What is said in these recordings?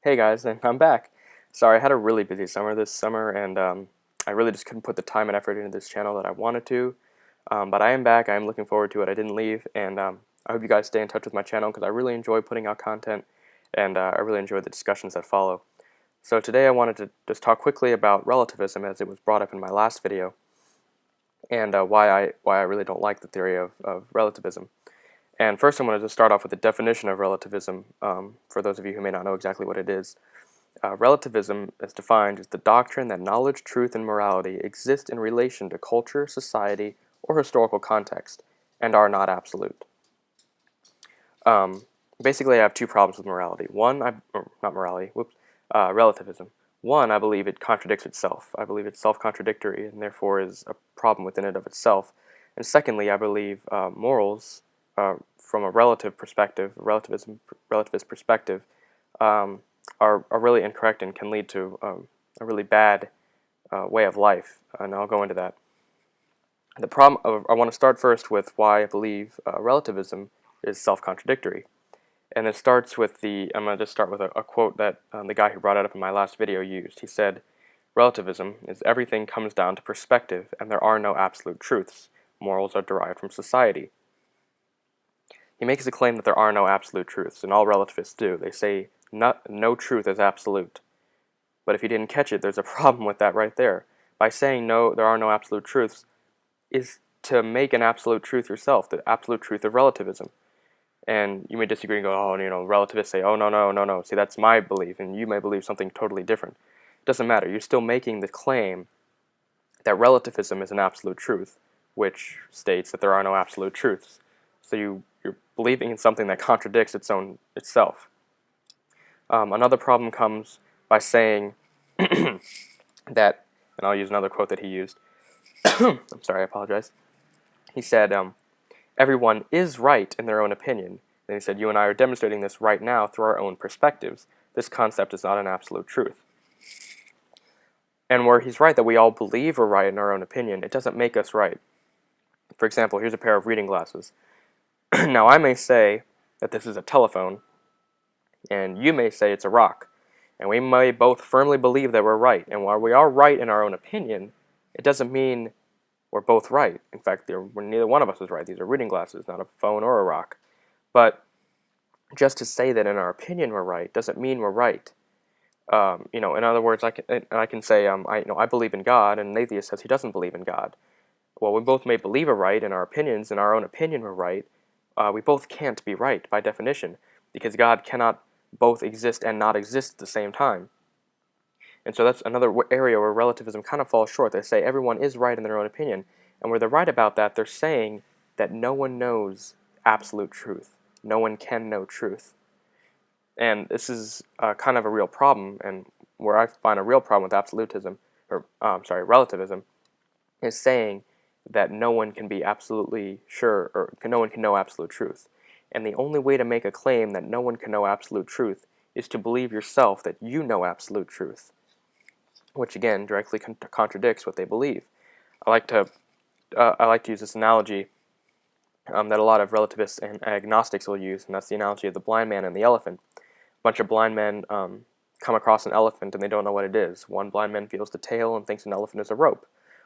Hey guys, and I'm back. Sorry, I had a really busy summer this summer, and I really just couldn't put the time and effort into this channel that I wanted to. But I am back. I am looking forward to it. I didn't leave, and I hope you guys stay in touch with my channel because I really enjoy putting out content, and I really enjoy the discussions that follow. So today I wanted to just talk quickly about relativism as it was brought up in my last video, and why I really don't like the theory of relativism. And first, I wanted to start off with the definition of relativism. For those of you who may not know exactly what it is. Relativism is defined as the doctrine that knowledge, truth, and morality exist in relation to culture, society, or historical context, and are not absolute. Um, Basically, I have two problems with morality. Not morality, relativism. One, I believe it contradicts itself. I believe it's self-contradictory and therefore is a problem within it of itself. And secondly, I believe morals, from a relativist perspective, um, are really incorrect and can lead to a really bad way of life, and I'll go into that. The problem, I want to start first with why I believe relativism is self-contradictory. And it starts with I'm going to just start with a quote that the guy who brought it up in my last video used. He said, "Relativism is everything comes down to perspective, and there are no absolute truths. Morals are derived from society." He makes the claim that there are no absolute truths, and all relativists do. They say no truth is absolute. But if you didn't catch it, there's a problem with that right there. By saying no, there are no absolute truths, is to make an absolute truth yourself, the absolute truth of relativism. And you may disagree and go, oh, relativists say, oh, no, no, no, no. See, that's my belief, and you may believe something totally different. It doesn't matter. You're still making the claim that relativism is an absolute truth, which states that there are no absolute truths. So you're believing in something that contradicts itself. Another problem comes by saying that, and I'll use another quote that he used. I'm sorry, I apologize. He said, everyone is right in their own opinion. Then he said, you and I are demonstrating this right now through our own perspectives. This concept is not an absolute truth. And where he's right that we all believe we're right in our own opinion, it doesn't make us right. For example, here's a pair of reading glasses. Now, I may say that this is a telephone, and you may say it's a rock. And we may both firmly believe that we're right. And while we are right in our own opinion, it doesn't mean we're both right. In fact, neither one of us is right. These are reading glasses, not a phone or a rock. But just to say that in our opinion we're right doesn't mean we're right. In other words, I can say I believe in God, and an atheist says he doesn't believe in God. Well, we both may believe we're right in our opinions. In our own opinion we're right. We both can't be right by definition, because God cannot both exist and not exist at the same time. And so that's another area where relativism kind of falls short. They say everyone is right in their own opinion, and where they're right about that, they're saying that no one knows absolute truth. No one can know truth. And this is kind of a real problem, and where I find a real problem with relativism, is saying that no one can be absolutely sure, or no one can know absolute truth. And the only way to make a claim that no one can know absolute truth is to believe yourself that you know absolute truth, which again directly contradicts what they believe. I like to use this analogy that a lot of relativists and agnostics will use, and that's the analogy of the blind man and the elephant. A bunch of blind men come across an elephant and they don't know what it is. One blind man feels the tail and thinks an elephant is a rope.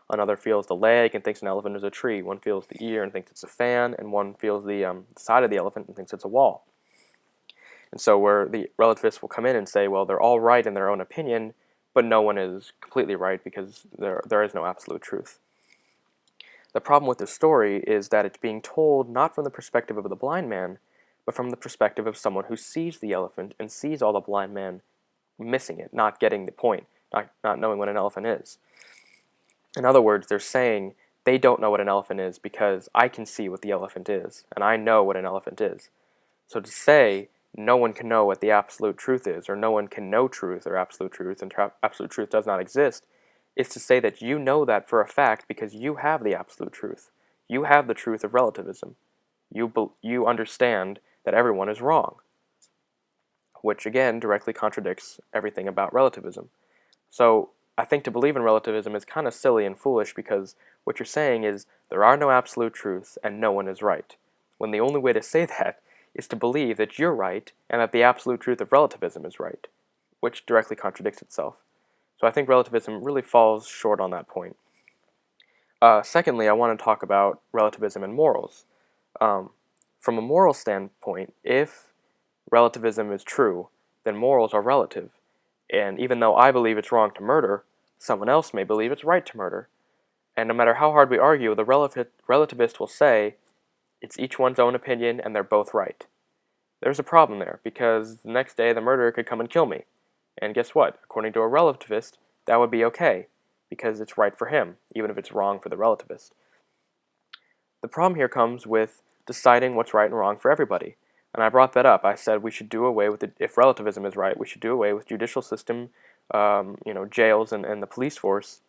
Another feels the leg and thinks an elephant is a tree. One feels the ear and thinks it's a fan, and one feels the side of the elephant and thinks it's a wall. And so where the relativists will come in and say, well, they're all right in their own opinion, but no one is completely right because there is no absolute truth. The problem with this story is that it's being told not from the perspective of the blind man, but from the perspective of someone who sees the elephant and sees all the blind man missing it, not getting the point, not knowing what an elephant is. In other words, they're saying they don't know what an elephant is because I can see what the elephant is, and I know what an elephant is. So to say no one can know what the absolute truth is, or no one can know truth or absolute truth, and absolute truth does not exist, is to say that you know that for a fact because you have the absolute truth. You have the truth of relativism. You understand that everyone is wrong, which again directly contradicts everything about relativism. So I think to believe in relativism is kind of silly and foolish because what you're saying is there are no absolute truths and no one is right, when the only way to say that is to believe that you're right and that the absolute truth of relativism is right. which directly contradicts itself. So I think relativism really falls short on that point. Secondly, I want to talk about relativism and morals. Um, from a moral standpoint, if relativism is true, then morals are relative. And even though I believe it's wrong to murder, someone else may believe it's right to murder. And no matter how hard we argue, the relativist will say it's each one's own opinion and they're both right. There's a problem there, because the next day the murderer could come and kill me. And guess what? According to a relativist, that would be okay, because it's right for him, even if it's wrong for the relativist. The problem here comes with deciding what's right and wrong for everybody. And I brought that up. I said we should do away with if relativism is right, we should do away with judicial system, jails and the police force,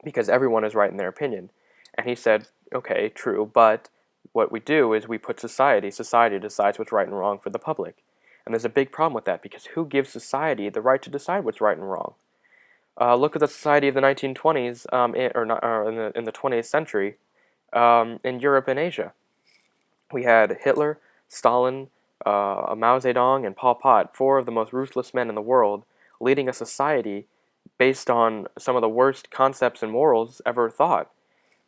because everyone is right in their opinion. And he said, okay, true, but what we do is we put society decides what's right and wrong for the public. And there's a big problem with that, because who gives society the right to decide what's right and wrong? Look at the society of the 1920s, in the 20th century, in Europe and Asia. We had Hitler, Stalin, Mao Zedong, and Pol Pot, four of the most ruthless men in the world, leading a society based on some of the worst concepts and morals ever thought.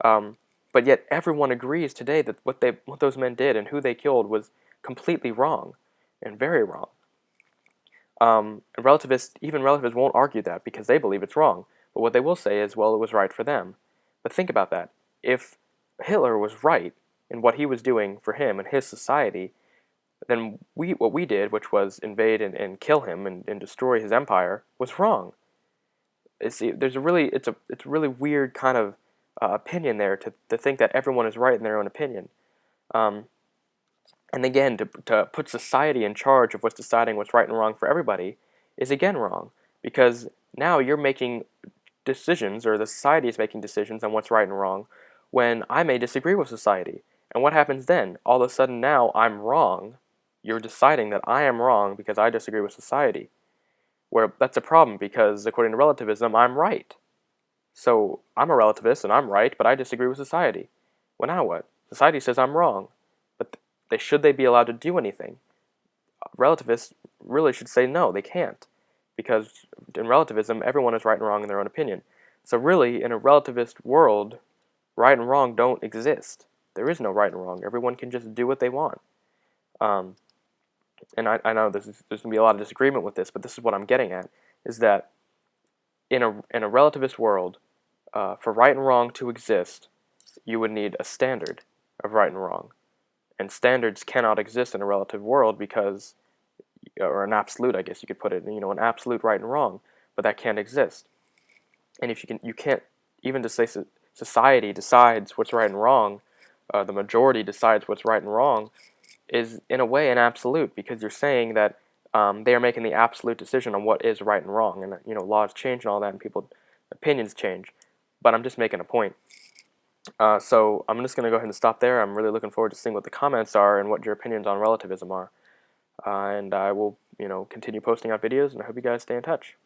But yet everyone agrees today that what those men did and who they killed was completely wrong, and very wrong. Even relativists won't argue that, because they believe it's wrong. But what they will say is, well, it was right for them. But think about that. If Hitler was right in what he was doing for him and his society, then what we did, which was invade and kill him and destroy his empire, was wrong. It's a really weird kind of opinion there, to think that everyone is right in their own opinion. And again, to put society in charge of what's deciding what's right and wrong for everybody is again wrong, because now you're making decisions, or the society is making decisions on what's right and wrong, when I may disagree with society. And what happens then? All of a sudden now I'm wrong. You're deciding that I am wrong because I disagree with society. Where that's a problem, because according to relativism, I'm right. So I'm a relativist and I'm right, but I disagree with society. Well, now what? Society says I'm wrong. But should they be allowed to do anything? Relativists really should say no, they can't. Because in relativism, everyone is right and wrong in their own opinion. So really, in a relativist world, right and wrong don't exist. There is no right and wrong. Everyone can just do what they want. And I know there's going to be a lot of disagreement with this, but this is what I'm getting at, is that in a relativist world, for right and wrong to exist, you would need a standard of right and wrong. And standards cannot exist in a relative world, because, or an absolute, I guess you could put it, an absolute right and wrong, but that can't exist. And if you can't even just say society decides what's right and wrong, the majority decides what's right and wrong, is in a way an absolute, because you're saying that they are making the absolute decision on what is right and wrong, and laws change and all that, and people's opinions change. But I'm just making a point. So I'm just going to go ahead and stop there. I'm really looking forward to seeing what the comments are and what your opinions on relativism are. And I will, continue posting out videos, and I hope you guys stay in touch.